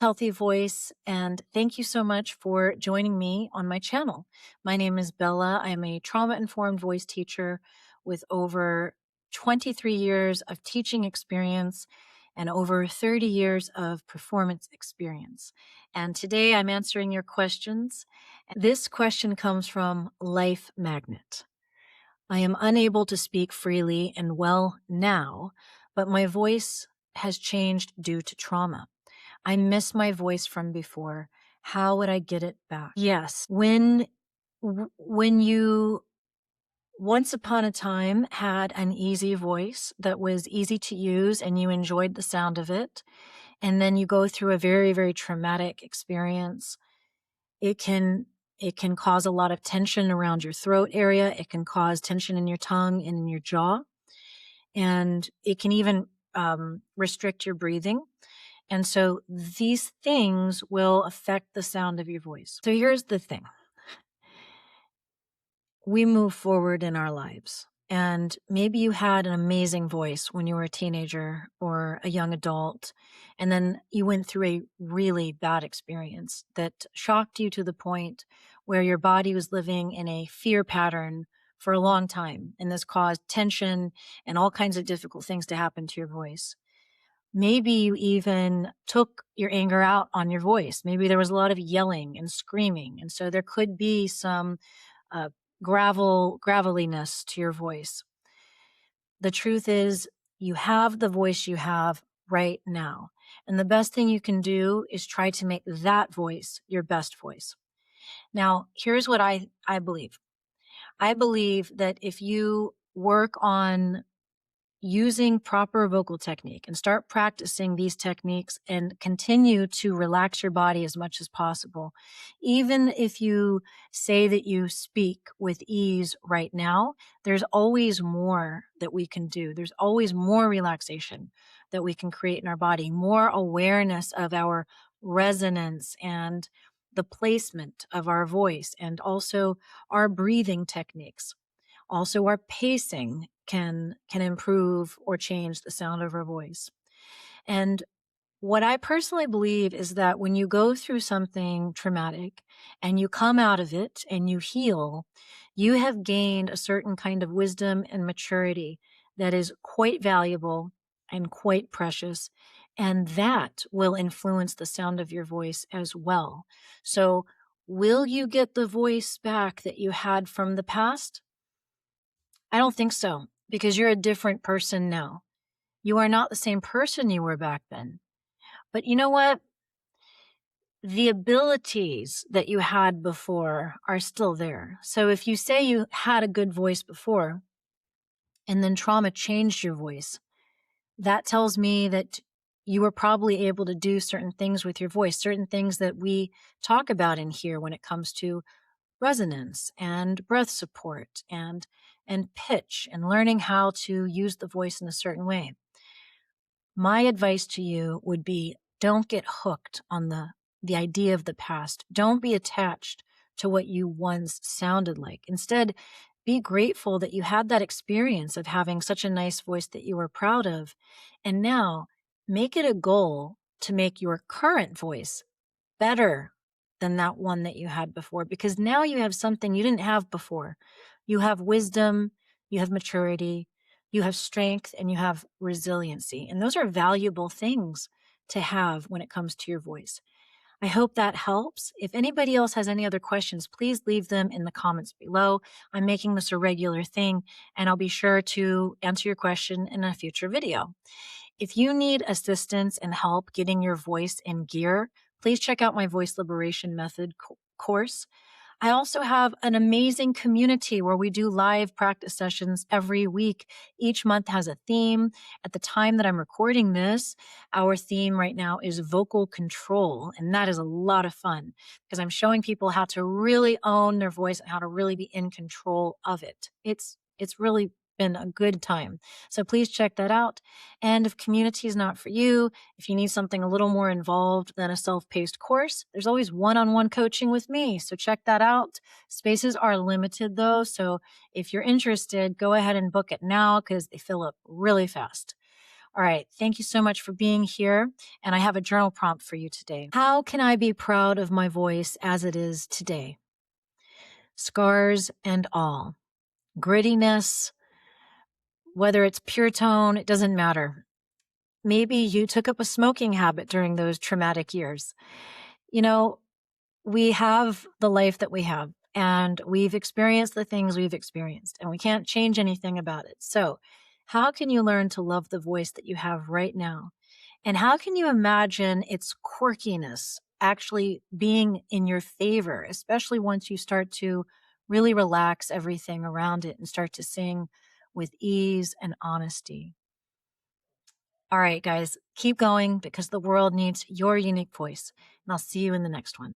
Healthy voice, and thank you so much for joining me on my channel. My name is Bella. I am a trauma-informed voice teacher with over 23 years of teaching experience and over 30 years of performance experience. And today I'm answering your questions. This question comes from Life Magnet. I am unable to speak freely and well now, but my voice has changed due to trauma. I miss my voice from before. How would I get it back? Yes, when you once upon a time had an easy voice that was easy to use and you enjoyed the sound of it, and then you go through a very, very traumatic experience, it can cause a lot of tension around your throat area. It can cause tension in your tongue and in your jaw, and it can even restrict your breathing. And so these things will affect the sound of your voice. So here's the thing. We move forward in our lives. And maybe you had an amazing voice when you were a teenager or a young adult, and then you went through a really bad experience that shocked you to the point where your body was living in a fear pattern for a long time. And this caused tension and all kinds of difficult things to happen to your voice. Maybe you even took your anger out on your voice. Maybe there was a lot of yelling and screaming. And so there could be some graveliness to your voice. The truth is, you have the voice you have right now. And the best thing you can do is try to make that voice your best voice. Now, here's what I believe. I believe that if you work on using proper vocal technique and start practicing these techniques and continue to relax your body as much as possible. Even if you say that you speak with ease right now, there's always more that we can do. There's always more relaxation that we can create in our body, more awareness of our resonance and the placement of our voice, and also our breathing techniques. Also, our pacing can improve or change the sound of our voice. And what I personally believe is that when you go through something traumatic and you come out of it and you heal, you have gained a certain kind of wisdom and maturity that is quite valuable and quite precious. And that will influence the sound of your voice as well. So, will you get the voice back that you had from the past? I don't think so, because you're a different person now. You are not the same person you were back then. But you know what? The abilities that you had before are still there. So if you say you had a good voice before and then trauma changed your voice, that tells me that you were probably able to do certain things with your voice, certain things that we talk about in here when it comes to resonance and breath support and pitch and learning how to use the voice in a certain way. My advice to you would be, don't get hooked on the idea of the past. Don't be attached to what you once sounded like. Instead, be grateful that you had that experience of having such a nice voice that you were proud of. And now make it a goal to make your current voice better than that one that you had before, because now you have something you didn't have before. You have wisdom, you have maturity, you have strength, and you have resiliency. And those are valuable things to have when it comes to your voice. I hope that helps. If anybody else has any other questions, please leave them in the comments below. I'm making this a regular thing, and I'll be sure to answer your question in a future video. If you need assistance and help getting your voice in gear, please check out my Voice Liberation Method course. I also have an amazing community where we do live practice sessions every week. Each month has a theme. At the time that I'm recording this, our theme right now is vocal control. And that is a lot of fun because I'm showing people how to really own their voice and how to really be in control of it. It's really been a good time. So please check that out. And if community is not for you, if you need something a little more involved than a self-paced course, there's always one-on-one coaching with me. So check that out. Spaces are limited though. So if you're interested, go ahead and book it now because they fill up really fast. All right. Thank you so much for being here. And I have a journal prompt for you today. How can I be proud of my voice as it is today? Scars and all, grittiness, whether it's pure tone, it doesn't matter. Maybe you took up a smoking habit during those traumatic years. You know, we have the life that we have, and we've experienced the things we've experienced, and we can't change anything about it. So, how can you learn to love the voice that you have right now? And how can you imagine its quirkiness actually being in your favor, especially once you start to really relax everything around it and start to sing with ease and honesty? All right, guys, keep going because the world needs your unique voice. And I'll see you in the next one.